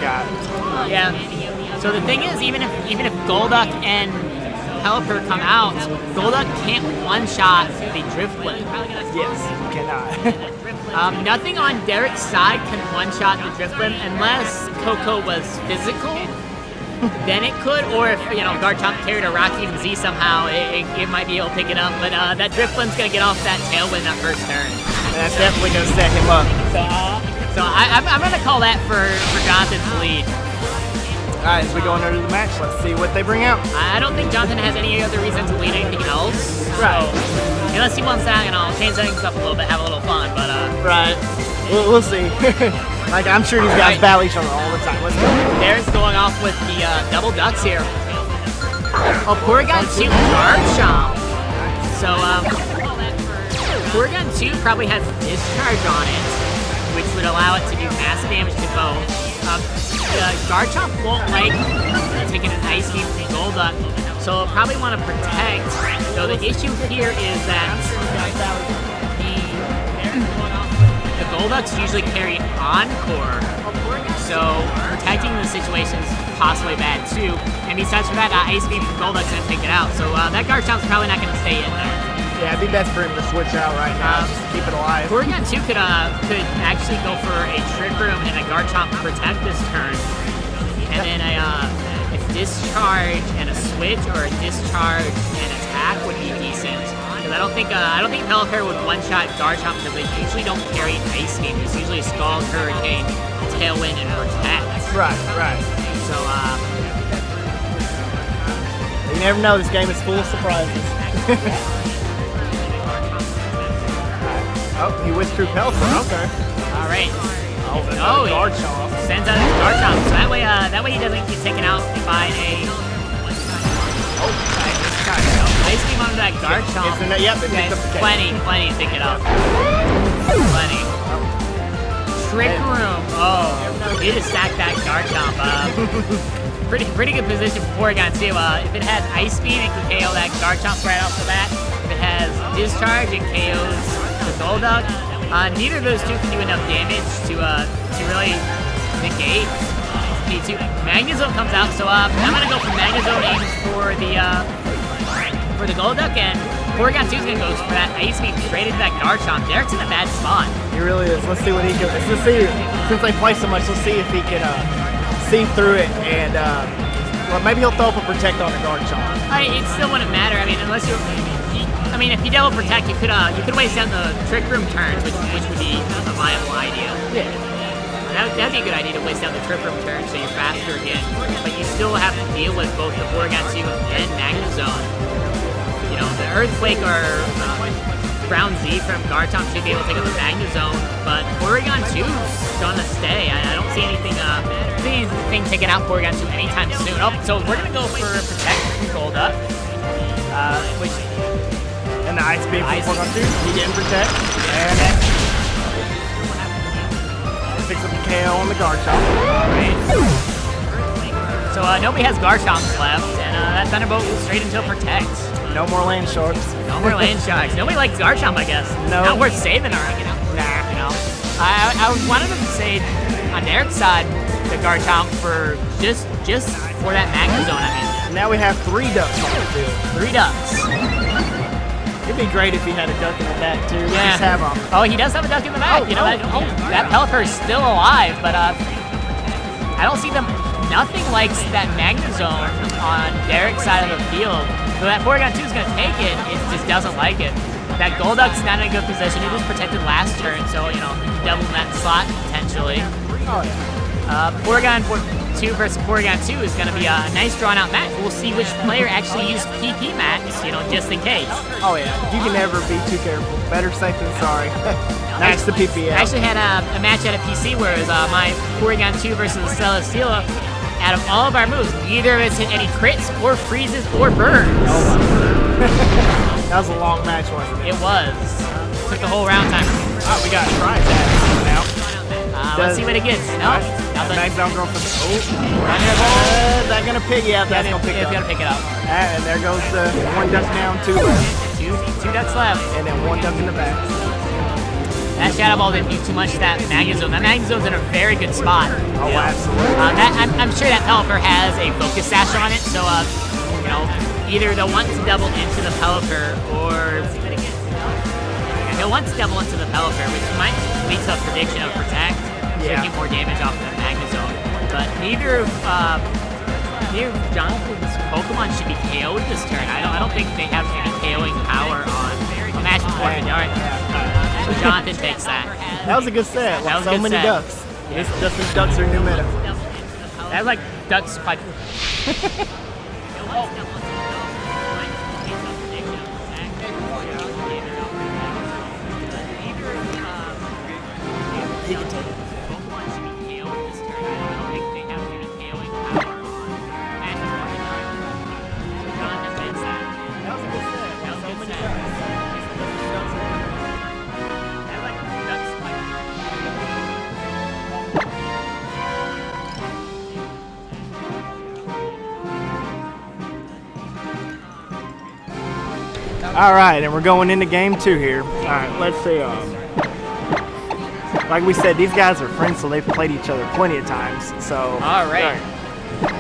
guy. Yeah. So the thing is, even if Golduck and Pelipper come out, Golduck can't one-shot the Drift Flip. Yes, cannot. Nothing on Derek's side can one-shot the Drift Flip unless Coco was physical. Then it could, or if Garchomp carried a Rocky and Z somehow, it might be able to pick it up. But that Drift Flip's gonna get off that tailwind that first turn. And that's definitely gonna set him up. So I'm gonna call that for Jonathan's lead. All right, as we go into the match, let's see what they bring out. I don't think Jonathan has any other reason to lead anything else. Right. So, unless he wants to, change things up a little bit, have a little fun. But right. We'll see. Like, I'm sure these guys battle each other all the time. Let's go. Derek's going off with the double ducks here. Oh, Porygon 2 Garchomp. So, Porygon 2 probably has Discharge on it, which would allow it to do massive damage to both. Garchomp won't like taking an Ice Beam from Golduck, so it'll probably want to protect. So the issue here is that the Golducks usually carry Encore, so protecting the situation is possibly bad too. And besides for that, Ice Beam from Golduck's gonna take it out, so that Garchomp's probably not gonna stay in there. Yeah, it'd be best for him to switch out right now, just to keep it alive. Porygon 2 could actually go for a Trick Room and a Garchomp protect this turn, and then a Discharge and a Switch, or a Discharge and Attack would be decent. Because I don't think Pelipper would one-shot Garchomp because they usually don't carry Ice Beam. It's usually Scald, Hurricane, Tailwind, and Protect. Right. So you never know. This game is full of surprises. Oh, he withdrew Pelipper. Okay. All right. Oh, Garchomp. Sends out his Garchomp. So that way he doesn't get taken out by a. Ice Beam onto that Garchomp. Yep, it picked up the plenty to pick it up. Plenty. Trick Room. Oh, he just stacked that Garchomp. Pretty good position for Porygon too. If it has Ice Beam, it can KO that Garchomp right off the bat. If it has Discharge, it KOs the Golduck. Neither of those two can do enough damage to really negate P2. Magnezone comes out, so I'm gonna go for Magnezone aims for the Golduck, and Porygon 2 is gonna go for that Ice Beam straight into that Garchomp. Derek's in a bad spot. He really is. Let's see what he can. Let's see. Since they play so much, let's see if he can see through it, and well, maybe he'll throw up a Protect on the Garchomp. It still wouldn't matter. Unless if you double Protect, you could waste down the Trick Room turns, which would be a viable idea. Yeah. That'd be a good idea to waste down the Trick Room turn so you're faster again. But you still have to deal with both the Porygon 2 and Magnezone. The Earthquake or Ground Z from Garchomp should be able to take up the Magnezone, but Porygon 2 is gonna stay. I don't see anything taking out Porygon 2 anytime soon. Oh, so we're gonna go for Protect from Golduck, and the Ice Beam from Porygon 2. He didn't Protect, and picks up the KO on the Garchomp. Right. So nobody has Garchomps left, and that Thunderbolt goes straight into a Protect. No more Land Sharks. No more Land Sharks. Nobody likes Garchomp, I guess. No. Not worth saving, or Nah. I wanted them to save on Derek's side the Garchomp for just for that Magnezone. Now we have 3 ducks on the field. 3 ducks. It'd be great if he had a duck in the back too. Yeah. Just have him. Oh, he does have a duck in the back. That Pelipper is still alive, but I don't see them. Nothing likes that Magnezone on Derek's side of the field. So that Porygon 2 is going to take it. It just doesn't like it. That Golduck's not in a good position. It was protected last turn, so you can double that slot potentially. Oh yeah. Porygon 2 versus Porygon 2 is going to be a nice drawn-out match. We'll see which player actually used PP mats, just in case. Oh yeah, you can never be too careful. Better safe than sorry. Nice to PP out. I actually had a match at a PC where it was my Porygon 2 versus Celesteela. Out of all of our moves, neither of us hit any crits or freezes or burns. Oh my. That was a long match, wasn't it? It was. Took the whole round time. Alright, we got to try that now. Let's see what it gets. No, Magnezone going for the that gonna pick? Yeah, that's gonna pick it up. It's gonna pick it up. And there goes the 1 duck down, 2 left. Two ducks left. And then 1 duck in the back. That Shadow Ball didn't do too much to that Magnezone. That Magnezone's in a very good spot. Oh, absolutely. I'm sure that Pelipper has a Focus Sash on it, so you know, either they'll want to double into the Pelipper or he'll want to double into the Pelipper, which might lead to a prediction of Protect, taking more damage off the Magnezone. But neither of Jonathan's Pokemon should be KO'd this turn. I don't think they have any KOing power on Imagine Fortune. All right, so Jonathon takes that. That was a good set. That was so a good many set. ducks. These ducks are new meta. That was like ducks fight. He can take it. All right, and we're going into game 2 here. All right, let's see. Like we said, these guys are friends, so they've played each other plenty of times. So. All right.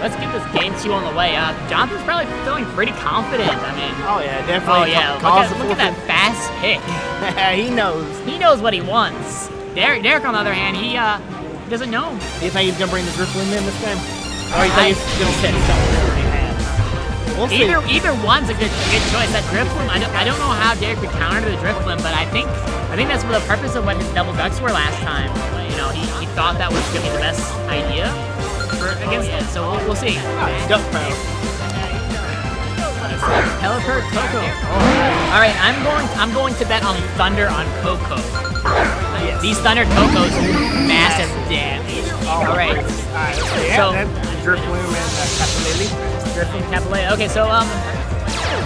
Let's get this game 2 on the way. Jonathan's probably feeling pretty confident. I mean. Oh yeah, definitely. Oh yeah. Look at that fast pick. He knows. He knows what he wants. Derek, on the other hand, he doesn't know. Do you think he's gonna bring the Drifloon in this game? Or you think he's gonna sit stuff we already had? We'll see. Either one's a good choice. That Drifloon, I don't know how Derek would counter the Drifloon, but I think that's the purpose of what his double ducks were last time. You know, he thought that was gonna be the best idea against it. So we'll see. Duck power. Pelipper, Coco. All right, I'm going to bet on Thunder on Coco. Yes. These Thunder Cocos do massive damage. All right. So Drifloon and Capilele. Drifloon, Capilele. Okay, so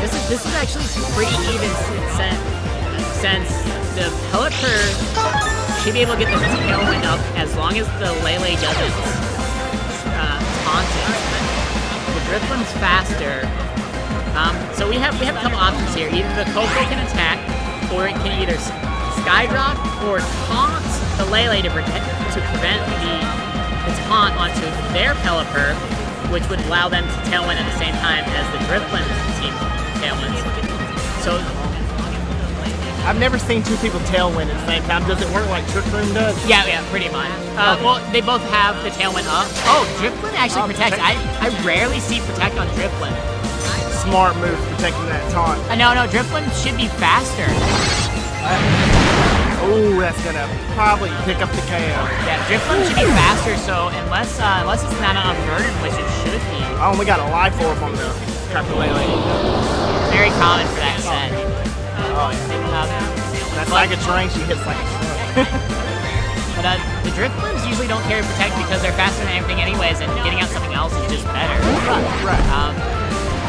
this is actually pretty even since the Pelipper should be able to get the tailwind up as long as the Lele doesn't taunt it. The Drifloon's faster. So we have a couple options here. Either the Coco can attack, or it can either Skydrop or taunt the Lele to prevent the taunt onto their Pelipper, which would allow them to tailwind at the same time as the Drifloon team tailwinds. So I've never seen two people tailwind at the same time. Does it work like Trick Room does? Yeah, pretty much. Well, they both have the tailwind up. Oh, Drifloon actually protects. I rarely see protect on Drifloon. Smart move, protecting that taunt. No, Drifloon should be faster. Oh, that's gonna probably pick up the KO. Yeah, Drifloon should be faster, so unless it's not on burden, which it should be. Oh, and we got a life orb on the Capilele. Very common for that set. Oh yeah. That's like a terrain, she hits like a truck. But the Drifloons usually don't carry protect because they're faster than everything anyways, and getting out something else is just better. Right.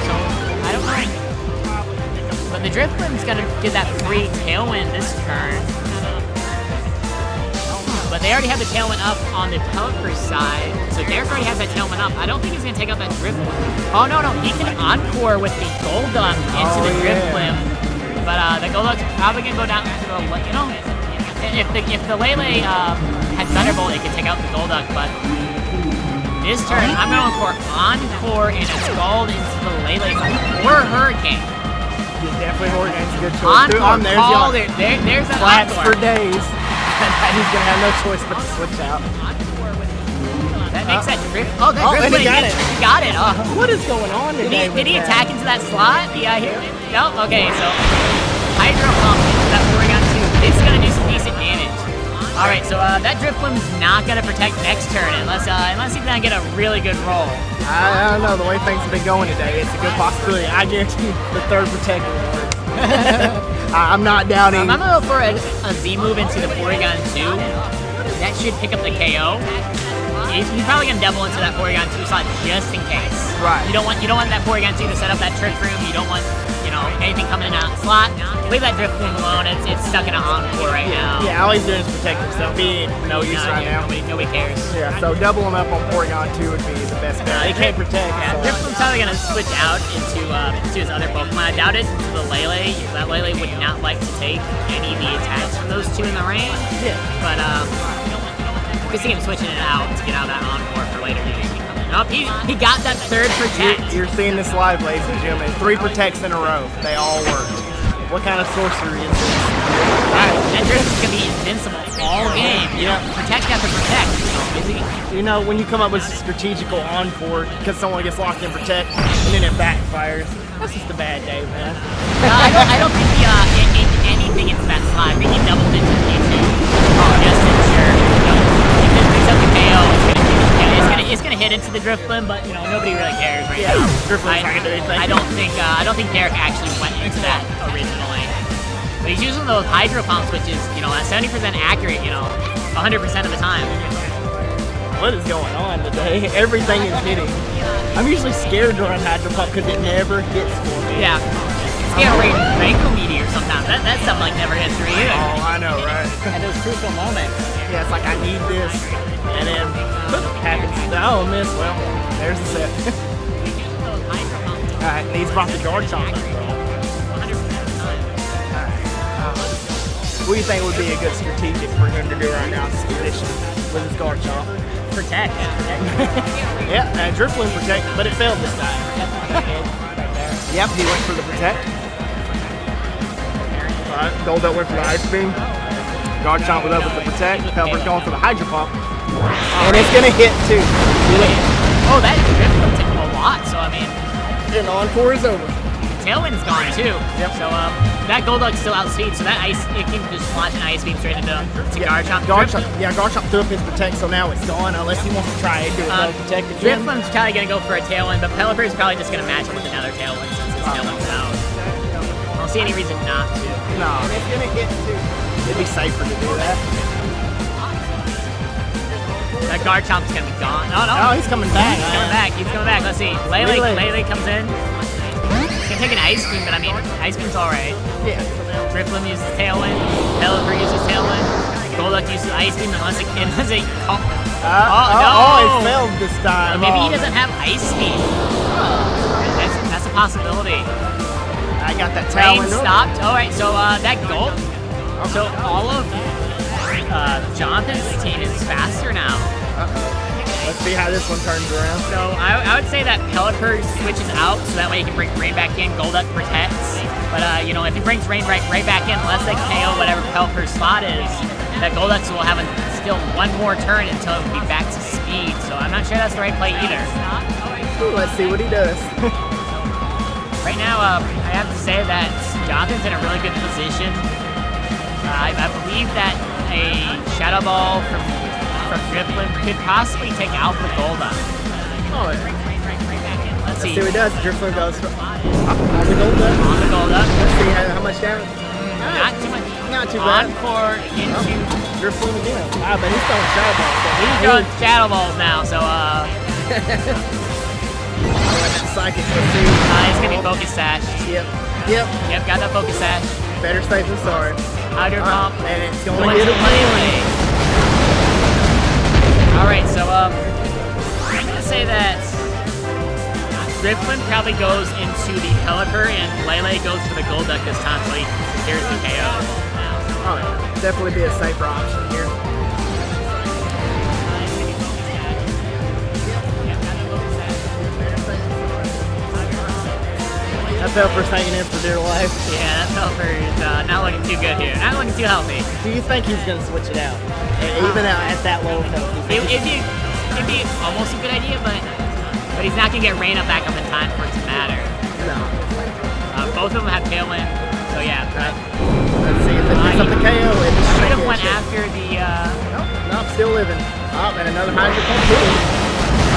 So, I don't know. But the Drifloon's gonna get that free tailwind this turn. But they already have the tailwind up on the Pelipper side, so Derek already has that tailwind up. I don't think he's gonna take out that Drifloon. Oh no, he can encore with the Golduck into the Drifloon. But the Golduck's probably gonna go down to the, if the Lele had Thunderbolt, it could take out the Golduck. But this turn, I'm going for Encore and a Scald into the Lele or Hurricane. Yeah, definitely Hurricane's a good choice. Encore, there's that flats Encore. for days. He's gonna have no choice but to switch out. That makes that Drift. Oh, that Drift. And he got it. He got it. Oh. What is going on today? Did he attack into that slot? Yeah, no. Okay, so Hydro Pump into that Porygon 2. It's gonna do some decent damage. All right, so that Drifloon's not gonna protect next turn unless he's gonna get a really good roll. I don't know. The way things have been going today, it's a good possibility. I guarantee the third protector will work. I'm not doubting. I'm gonna go for a Z move into the Porygon 2. That should pick up the KO. He's probably gonna double into that Porygon 2 slot just in case. Right. You don't want that Porygon 2 to set up that Trick Room. You don't want anything coming in out of the slot. Leave that drift flume alone. It's stuck in an encore right now. Yeah, all he's doing is protect himself. He ain't no use right now. Nobody cares. Yeah, so doubling up on Porygon 2 would be the best bet. He can't protect. Yeah, So. Drift Flume's probably going to switch out into his other Pokemon. I doubt it into the Lele. That Lele would not like to take any of the attacks from those two in the range. Yeah. But you can see him switching it out to get out of that encore for later use. Nope, he got that third protect. You're seeing this live, ladies and gentlemen. 3 protects in a row. They all worked. What kind of sorcery is this? That Drift is going to be invincible all game. Yeah. Protect after protect. You know, when you come up with a strategical encore because someone gets locked in protect and then it backfires, that's just a bad day, man. I don't think he anything into that slot. I think he doubled into P2. Just to ensure. If this picks up the KO, it's gonna hit into the Drift Flume, but nobody really cares right now. Drift Flume's not gonna do anything. I don't think Derek actually went into that originally. But he's using those Hydro Pumps, which is at 70% accurate, 100% of the time. What is going on today? Everything is hitting. I'm usually scared to run Hydro Pump because it never hits for me. Yeah. Scared of Rainbow Meteor sometimes. That stuff like never hits for you. Oh, I know, right? At those crucial moments. Yeah, it's like I need this, and then happens. Oh, miss. Well, there's the set. All right, he's brought the guard chomp. What do you think would be a good strategic for him to do right now in this position with his guard chomp? Protect. Yeah, Drift Flume protect, but it failed this time. Yep, he went for the protect. Alright, Golduck went for the Ice Beam. Guard Chomp was up with the protect. Pelipper's going for the Hydro Pump. And it's gonna hit too. Oh, that Drift Flume took a lot, so I mean. And encore is over. Tailwind's gone too. Yep. So that Golduck's still outspeed, so that it can just launch an Ice Beam straight into Guard Chomp. Guard Chomp threw up his protect, so now it's gone unless he wants to try and do it protect again. Drift Flume's probably gonna go for a Tailwind, but Pelipper's probably just gonna match him with another Tailwind since his Tailwind's out. I don't see any reason not to. No, and it's gonna hit too. It'd be safer to do that. That Guard Chomp's gonna be gone. No, Oh, he's coming back. He's coming back. Let's see. Lele comes in. He's gonna take an Ice Beam, but I mean, Ice Beam's alright. Yeah. Drift Flume uses Tailwind. Pelipper uses Tailwind. Golduck uses Ice Beam unless it no! It failed this time. Maybe he doesn't have Ice Beam. That's a possibility. I got that Rain Tailwind. stopped. Alright, so that Gold. So all of Jonathon's team is faster now. Let's see how this one turns around. So I would say that Pelipper switches out so that way he can bring Rain back in. Golduck protects. But if he brings Rain right back in, unless they KO whatever Pelipper's slot is, that Golduck will have still one more turn until it will be back to speed. So I'm not sure that's the right play either. Ooh, let's see what he does. Right now, I have to say that Jonathon's in a really good position. I believe that a Shadow Ball from Drift Flume could possibly take out the Golduck. Oh, Let's see. what he does. Drift Flume goes on the Golduck. On the Golduck. Let's see how much damage. Not too much. Not too bad. Encore into. Drift Flume again. But he's throwing Shadow Balls. He's throwing Shadow Balls now, so Psychic. Let's see. It's gonna be Focus Sash. Yep, Got that Focus Sash. better safe than sorry. Hydro Pump. And it's going to hit him. Alright, so I'm gonna say that Drift Flume probably goes into the Pelipper and Lele goes for the Golduck this time, so he secures the KO. Oh, definitely be a safer option here. That Pelipper's hanging in for dear life. Yeah, that Pelipper is not looking too good here. Not looking too healthy. Do you think he's going to switch it out? Even out at that low health? It'd be almost a good idea, but he's not going to get Raina back up in time for it to matter. No. Both of them have Tailwind, so yeah. Let's see if it picks up the KO. Should have went after the... Nope, still living. Oh, and another Hydro Pump too.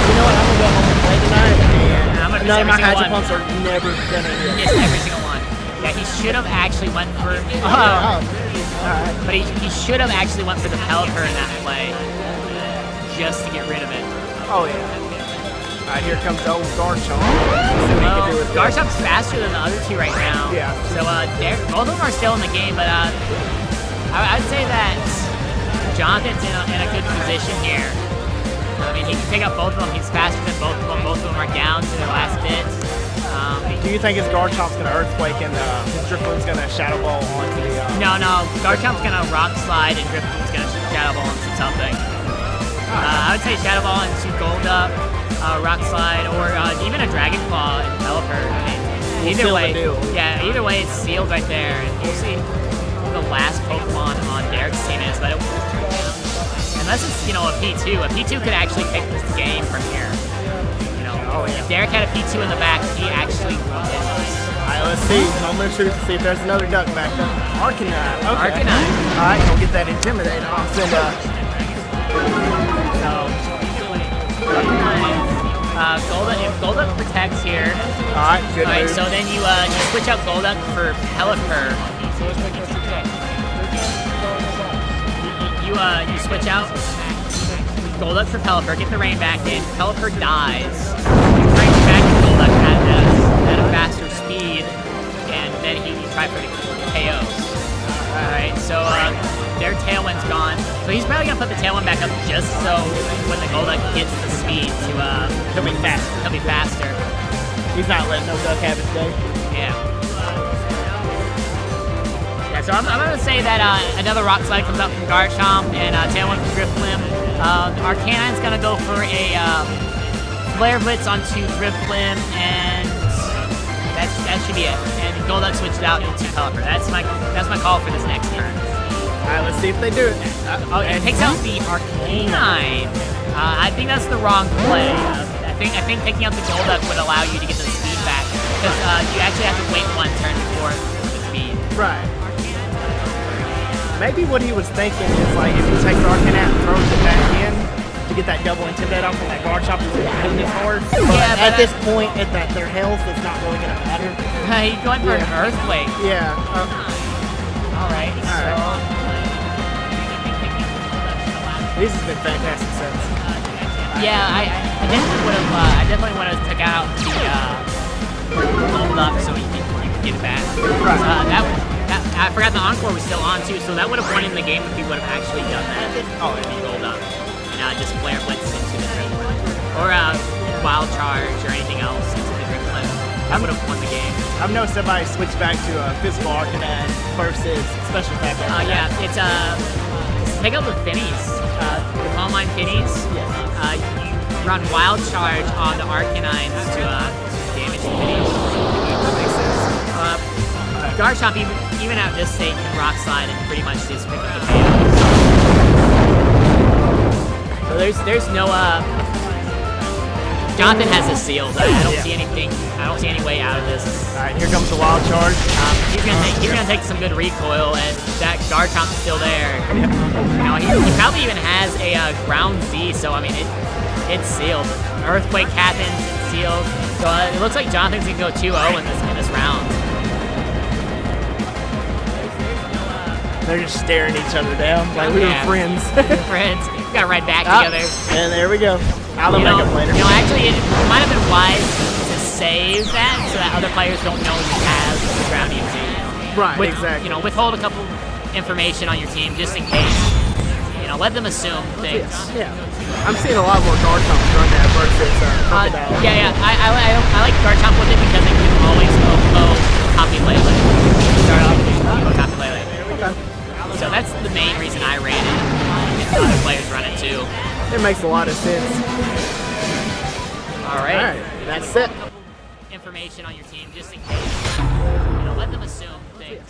You know what, I'm going to go home and play tonight, and none of my Hydro Pumps are never going to hit. Yes, every single one. Yeah, he should have actually went for... But he should have actually went for the Pelipper in that play, just to get rid of it. Oh, yeah. Alright, here comes old Garchomp. Well, Garchomp's faster than the other two right now. Yeah. So both of them are still in the game, but I'd say that Jonathon's in a good position here. I mean, he can pick up both of them. He's faster than both of them. Both of them are down to their last bits. Do you think his Garchomp's going to Earthquake and his Drifloon's going to Shadow Ball onto the... No. Garchomp's going to Rock Slide and Drifloon's going to Shadow Ball into something. I would say Shadow Ball into Golduck, Rock Slide, or even a Dragon Claw and Pelipper. I mean, either way, it's sealed right there. And we'll see who the last Pokemon on Derek's team is, but unless it's, a P2 could actually take this game from here. If Derek had a P2 in the back, he actually would hit this. Alright, let's see. Moment of truth to see if there's another duck back there. Arcanine. Okay. Arcanine. Alright, don't get that Intimidate off. And, if Golduck protects here. Alright, good move. So then you switch out Golduck for Pelipper. You switch out Golduck for Pelipper, get the rain back in. Pelipper dies. You bring back Golduck at a faster speed, and then he try for the KOs. Alright, so their Tailwind's gone. So he's probably gonna put the Tailwind back up just so when the Golduck gets the speed he'll be faster. He'll be faster. He's not letting no duck have his day. Yeah. So I'm gonna say that another Rock Slide comes up from Garchomp and Tailwind from Drifloon. Arcanine's gonna go for a Flare Blitz onto Drifloon, and that should be it. And Golduck switched out into Pelipper. That's my call for this next turn. Alright, let's see if they do it. It takes out the Arcanine. I think that's the wrong play. I think taking out the Golduck would allow you to get the speed back, because you actually have to wait one turn before the speed. Right. Maybe what he was thinking is like if he takes the Arcanine and throws it back in to get that double Intimidate off from that Garchomp, he's hitting his hard. But at this point, at their health, it's not really going to matter. He's going for an Earthquake. Yeah. Alright. This has been fantastic since. Yeah, I definitely would have took out the Golduck so you could get it back. Right. I forgot the Encore was still on too, so that would have won in the game if he would have actually done that. Oh, if he rolled up and just Flare Blitz into the Drifloon, or Wild Charge or anything else into the Drifloon. That would have won the game. I've noticed everybody switched back to physical Arcanine versus special attack Arcanine. Yeah, it's take out the Finnies, the Calm Mind Finnies. Yes. You run Wild Charge on the Arcanines to damage the Finnies. That makes sense. Garchomp, even at this state, can Rock Slide and pretty much just pick up the KOs. So there's no Jonathon has this sealed. I don't see anything. I don't see any way out of this. All right, here comes the Wild Charge. He's gonna take some good recoil, and that Garchomp's still there. He probably even has a Ground Z, so I mean it's sealed. Earthquake happens, it's sealed. So it looks like Jonathon's gonna go 2-0 in this round. They're just staring each other down like we were friends. Friends. We got right back together. And there we go. I'll make up later. Actually, it might have been wise to save that so that other players don't know you have the Ground EMZ. Right, exactly. Withhold a couple information on your team just in case. Let them assume things. Yeah. I'm seeing a lot more Garchomp run that versus Crocodile. I like Garchomp with it because it can always copy Lele. Start off with copy Lele. Okay. So that's the main reason I ran it. And other players run it too. It makes a lot of sense. All right. That's it. Information on your team just in case. Let them assume things.